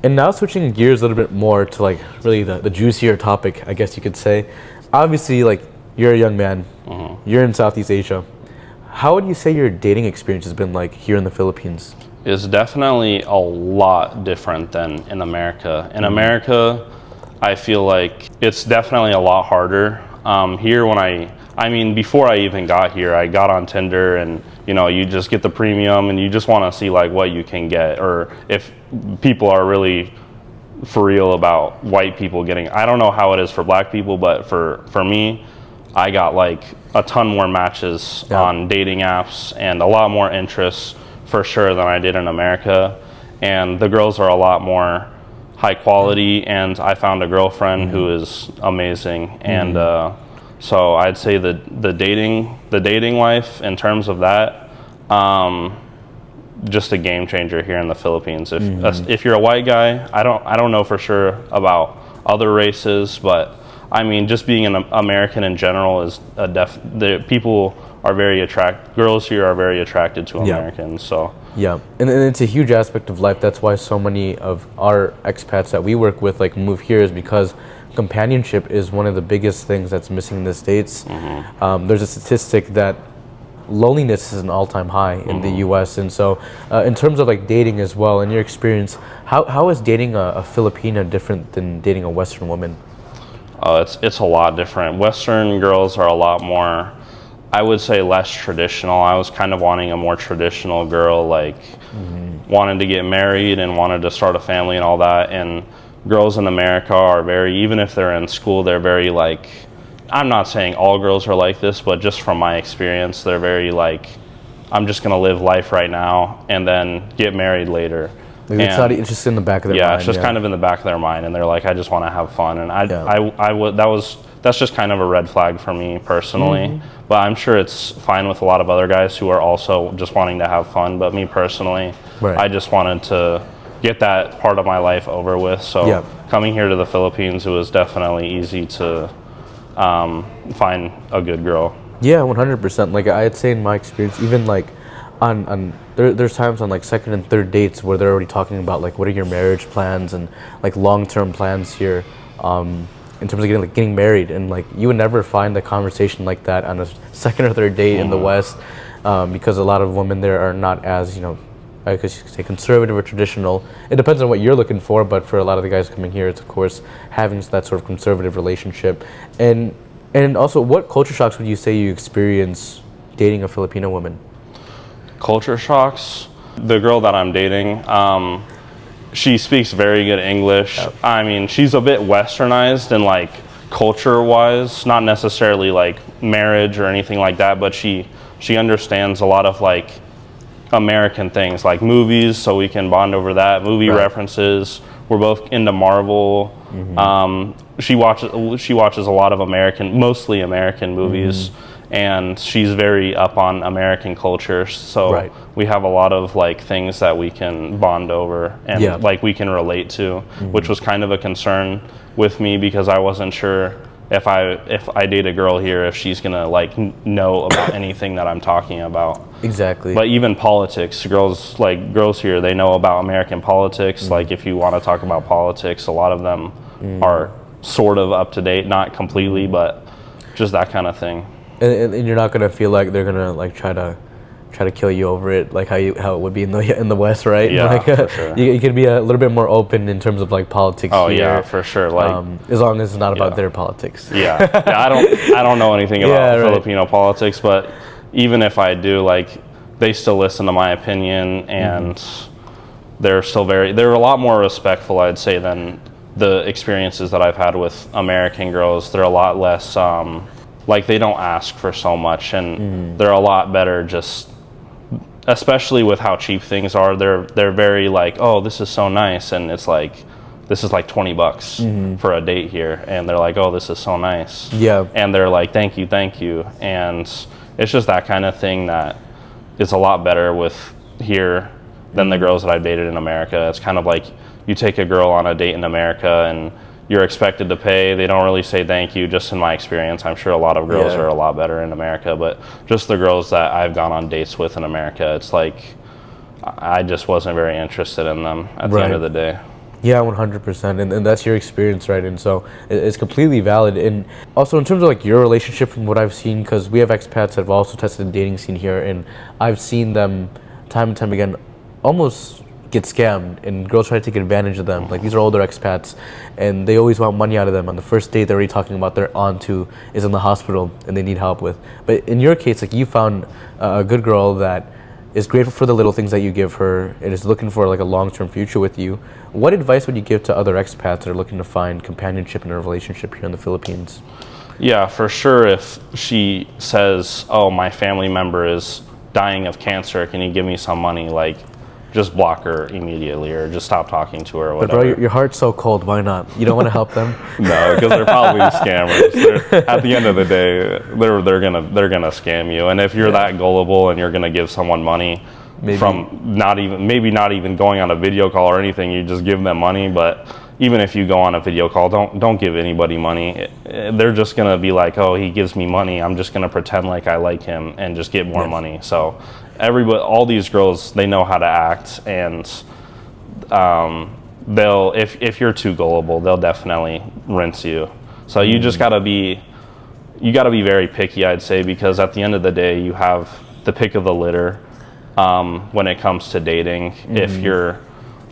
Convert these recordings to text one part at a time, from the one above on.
And now switching gears a little bit more to like really the juicier topic, I guess you could say. Obviously, like you're a young man, you're in Southeast Asia. How would you say your dating experience has been like here in the Philippines? It's definitely a lot different than in America. In America, I feel like it's definitely a lot harder. Here, I mean, before I even got here, I got on Tinder, and you know, you just get the premium, and you just want to see like what you can get, or if people are really for real about white people getting. I don't know how it is for black people, but for me, I got like a ton more matches on dating apps and a lot more interest for sure than I did in America, and the girls are a lot more high quality, and I found a girlfriend who is amazing, and so I'd say the dating life in terms of that, just a game changer here in the Philippines. If you're a white guy, I don't know for sure about other races, but I mean, just being an American in general is the people are very girls here are very attracted to Americans, so. Yeah, and it's a huge aspect of life. That's why so many of our expats that we work with like move here, is because companionship is one of the biggest things that's missing in the States. There's a statistic that loneliness is an all-time high in the U.S. And so in terms of like dating as well, in your experience, how is dating a Filipina different than dating a Western woman? It's a lot different. Western girls are a lot more, I would say, less traditional. I was kind of wanting a more traditional girl, like wanted to get married and wanted to start a family and all that. And girls in America are very, even if they're in school, they're very like, I'm not saying all girls are like this, but just from my experience, they're very like, I'm just going to live life right now and then get married later. Like it's just in the back of their mind. Yeah, it's just kind of in the back of their mind, and they're like, I just want to have fun. And that's just kind of a red flag for me personally. But I'm sure it's fine with a lot of other guys who are also just wanting to have fun. But me personally, I just wanted to get that part of my life over with. So coming here to the Philippines, it was definitely easy to find a good girl. Yeah, 100%. Like I'd say in my experience, even like there's times on like second and third dates where they're already talking about like what are your marriage plans and like long-term plans here in terms of getting married, and like you would never find a conversation like that on a second or third date in the West, because a lot of women there are not as, you know, I guess you could say conservative or traditional. It depends on what you're looking for, but for a lot of the guys coming here, it's of course having that sort of conservative relationship. And also, what culture shocks would you say you experience dating a Filipino woman? Culture shocks. The girl that I'm dating, she speaks very good English. I mean, she's a bit westernized in like culture-wise, not necessarily like marriage or anything like that, but she understands a lot of like American things, like movies, so we can bond over that. Movie references. We're both into Marvel. She watches a lot of mostly American movies. And she's very up on American culture, so we have a lot of like things that we can bond over and like we can relate to, which was kind of a concern with me, because I wasn't sure if I date a girl here, if she's gonna like know about anything that I'm talking about. Exactly. But even politics, girls here, they know about American politics. Like if you want to talk about politics, a lot of them are sort of up to date, not completely, but just that kind of thing. And you're not gonna feel like they're gonna like try to kill you over it, like how it would be in the West, right? Yeah, like, for sure. You can be a little bit more open in terms of like politics. Oh here, yeah, for sure. Like as long as it's not about their politics. Yeah, I don't know anything about Filipino politics, but even if I do, like they still listen to my opinion, and they're a lot more respectful, I'd say, than the experiences that I've had with American girls. They're a lot less. Like they don't ask for so much, and they're a lot better, just especially with how cheap things are. They're very like, oh, this is so nice, and it's like, this is like $20 for a date here, and they're like, oh, this is so nice. And they're like, thank you, and it's just that kind of thing that is a lot better with here than the girls that I've dated in America. It's kind of like you take a girl on a date in America and you're expected to pay. They don't really say thank you, just in my experience. I'm sure a lot of girls are a lot better in America, but just the girls that I've gone on dates with in America, it's like I just wasn't very interested in them at the end of the day. Yeah, 100%, and that's your experience, right? And so it's completely valid. And also in terms of like your relationship, from what I've seen, because we have expats that have also tested the dating scene here, and I've seen them time and time again almost get scammed, and girls try to take advantage of them. Like, these are older expats, and they always want money out of them. On the first date, they're already talking about their aunt who is in the hospital and they need help with. But in your case, like, you found a good girl that is grateful for the little things that you give her and is looking for like a long-term future with you. What advice would you give to other expats that are looking to find companionship in a relationship here in the Philippines? Yeah, for sure. If she says, "Oh, my family member is dying of cancer, can you give me some money?" Like, just block her immediately, or just stop talking to her, or But whatever. bro, your heart's so cold. Why not? You don't want to help them? No, because they're probably scammers. At the end of the day, they're gonna scam you. And if you're that gullible and you're gonna give someone money from maybe not even going on a video call or anything, you just give them money. But even if you go on a video call, don't give anybody money. They're just gonna be like, "Oh, he gives me money. I'm just gonna pretend like I like him and just get more money." So all these girls, they know how to act, and they'll, if you're too gullible, they'll definitely rinse you. So you just gotta be very picky, I'd say, because at the end of the day, you have the pick of the litter when it comes to dating. If you're,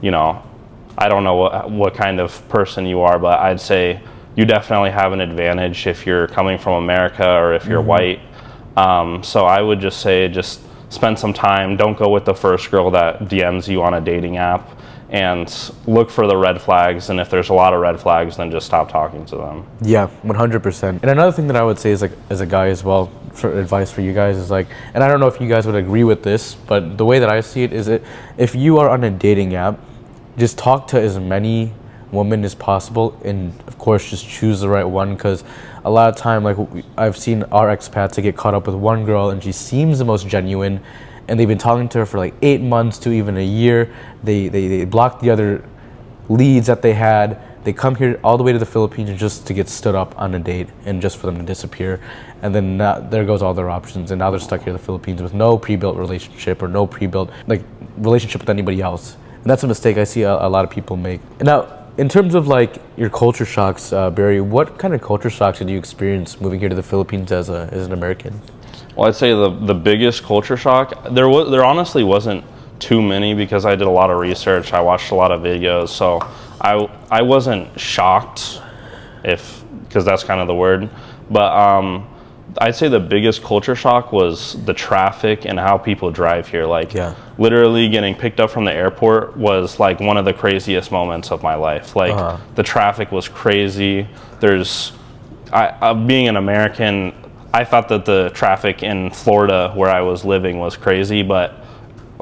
I don't know what kind of person you are, but I'd say you definitely have an advantage if you're coming from America or if you're white. So I would just say, just spend some time. Don't go with the first girl that DMs you on a dating app, and look for the red flags. And if there's a lot of red flags, then just stop talking to them. Yeah, 100%. And another thing that I would say is, like, as a guy as well, for advice for you guys is like, and I don't know if you guys would agree with this, but the way that I see it is that if you are on a dating app, just talk to as many women as possible, and of course just choose the right one, because a lot of time, like, I've seen our expats to get caught up with one girl and she seems the most genuine, and they've been talking to her for like 8 months to even a year. They block the other leads that they had. They come here all the way to the Philippines just to get stood up on a date and just for them to disappear. And then there goes all their options. And now they're stuck here in the Philippines with no pre-built relationship or no pre-built like relationship with anybody else. And that's a mistake I see a lot of people make. And now, in terms of like your culture shocks, Barry, what kind of culture shocks did you experience moving here to the Philippines as an American? Well, I'd say the biggest culture shock, there honestly wasn't too many, because I did a lot of research. I watched a lot of videos, so I wasn't shocked, because that's kind of the word. But I'd say the biggest culture shock was the traffic and how people drive here. Like, literally getting picked up from the airport was like one of the craziest moments of my life. Like, the traffic was crazy. Being an American, I thought that the traffic in Florida where I was living was crazy, but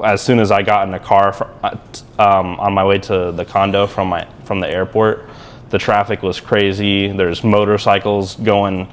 as soon as I got in the car on my way to the condo from the airport, the traffic was crazy. There's motorcycles going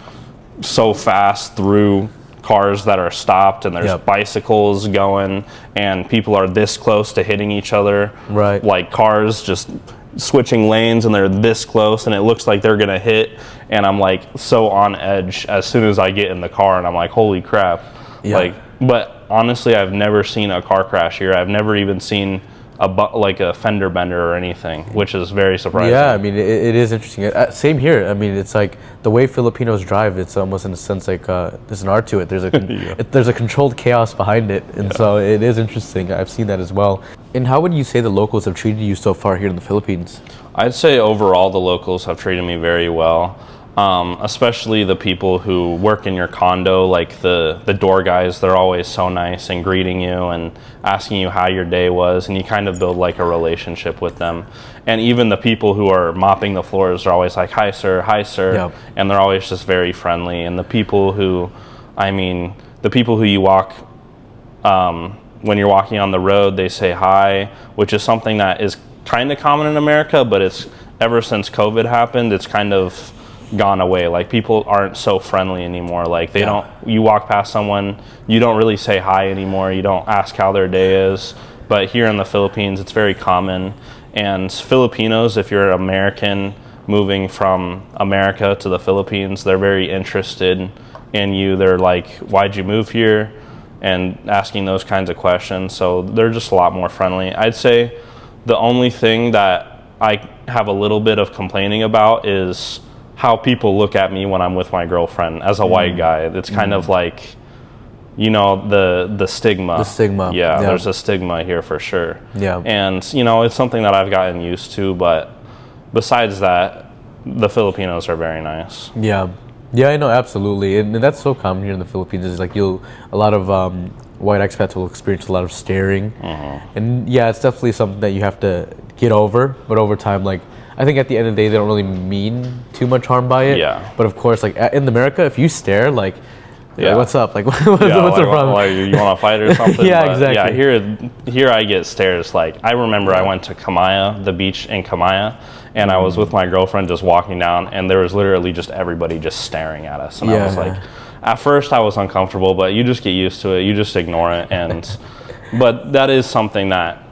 so fast through cars that are stopped, and there's bicycles going, and people are this close to hitting each other. Right. Like, cars just switching lanes and they're this close and it looks like they're gonna hit, and I'm like so on edge as soon as I get in the car, and I'm like, holy crap. Like, but honestly, I've never seen a car crash here. I've never even seen a fender bender or anything, which is very surprising. Yeah, I mean, it is interesting. Same here. I mean, it's like the way Filipinos drive, it's almost in a sense like there's an art to it. There's there's a controlled chaos behind it, and so it is interesting. I've seen that as well. And how would you say the locals have treated you so far here in the Philippines? I'd say overall the locals have treated me very well. Especially the people who work in your condo, like the door guys. They're always so nice and greeting you and asking you how your day was, and you kind of build like a relationship with them. And even the people who are mopping the floors are always like, hi sir, and they're always just very friendly. And the people who you walk when you're walking on the road, they say hi, which is something that is kind of common in America, but it's ever since COVID happened, it's kind of gone away. Like, people aren't so friendly anymore. Like, you walk past someone, you don't really say hi anymore, you don't ask how their day is. But here in the Philippines, it's very common. And Filipinos, if you're American moving from America to the Philippines, they're very interested in you. They're like, why'd you move here? And asking those kinds of questions. So they're just a lot more friendly. I'd say the only thing that I have a little bit of complaining about is how people look at me when I'm with my girlfriend as a white guy. It's kind of like, you know, the stigma. The stigma. Yeah, there's a stigma here for sure. Yeah. And, you know, it's something that I've gotten used to, but besides that, the Filipinos are very nice. Yeah. Yeah, I know, absolutely. And that's so common here in the Philippines. Is like a lot of white expats will experience a lot of staring. And yeah, it's definitely something that you have to get over. But over time, like, I think at the end of the day, they don't really mean too much harm by it. Yeah. But of course, like in America, if you stare, like, Yeah. what's up? Like, what's Yeah, the problem? like, you want to fight or something? Yeah, But exactly. Yeah, here I get stares. Like, I remember I went to Kamaya, the beach in Kamaya, and I was with my girlfriend just walking down, and there was literally just everybody just staring at us. And I was like, at first I was uncomfortable, but you just get used to it. You just ignore it. But that is something that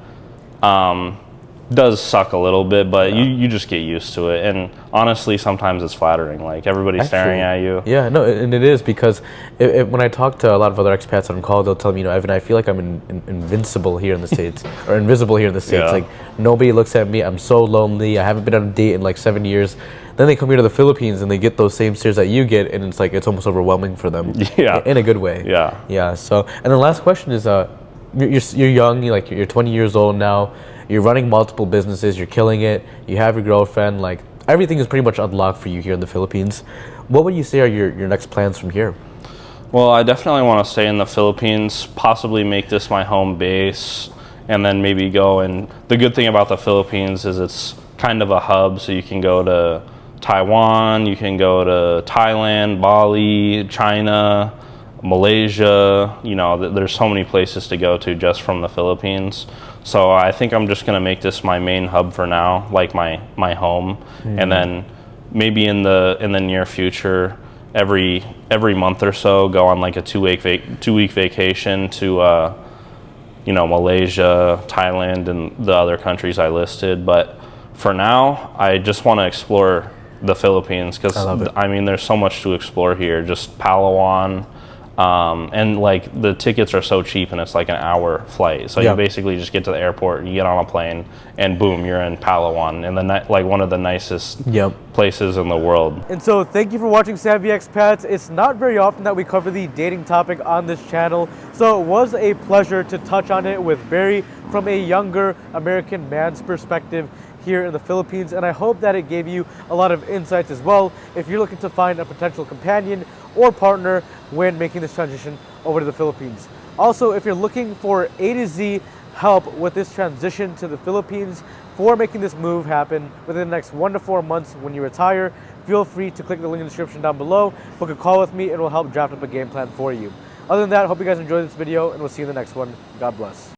does suck a little bit, but you just get used to it. And honestly, sometimes it's flattering. Like, everybody's staring at you. Yeah, no, and it is, because when I talk to a lot of other expats on call, they'll tell me, you know, Evan, I feel like I'm invincible here in the States, or invisible here in the States. Yeah. Like, nobody looks at me. I'm so lonely. I haven't been on a date in like 7 years. Then they come here to the Philippines and they get those same stares that you get, and it's like, it's almost overwhelming for them. Yeah. In a good way. Yeah. Yeah. So, and the last question is, you're young. You're 20 years old now. You're running multiple businesses. You're killing it. You have your girlfriend. Like, everything is pretty much unlocked for you here in the Philippines. What would you say are your next plans from here? Well, I definitely want to stay in the Philippines, possibly make this my home base, and then maybe go. And the good thing about the Philippines is it's kind of a hub, so you can go to Taiwan, you can go to Thailand, Bali, China, Malaysia. You know, there's so many places to go to just from the Philippines. So I think I'm just gonna make this my main hub for now, like my home, and then maybe in the near future, every month or so, go on like a 2-week vacation to you know, Malaysia, Thailand, and the other countries I listed. But for now, I just want to explore the Philippines, because I mean, there's so much to explore here. Just Palawan. And like, the tickets are so cheap, and it's like an hour flight. So you basically just get to the airport, you get on a plane, and boom, you're in Palawan, and like one of the nicest places in the world. And so thank you for watching Savvy Expats. It's not very often that we cover the dating topic on this channel, so it was a pleasure to touch on it with Barry from a younger American man's perspective here in the Philippines, and I hope that it gave you a lot of insights as well if you're looking to find a potential companion or partner when making this transition over to the Philippines. Also, if you're looking for A to Z help with this transition to the Philippines for making this move happen within the next 1 to 4 months when you retire, feel free to click the link in the description down below, book a call with me, and we'll help draft up a game plan for you. Other than that, I hope you guys enjoyed this video, and we'll see you in the next one. God bless.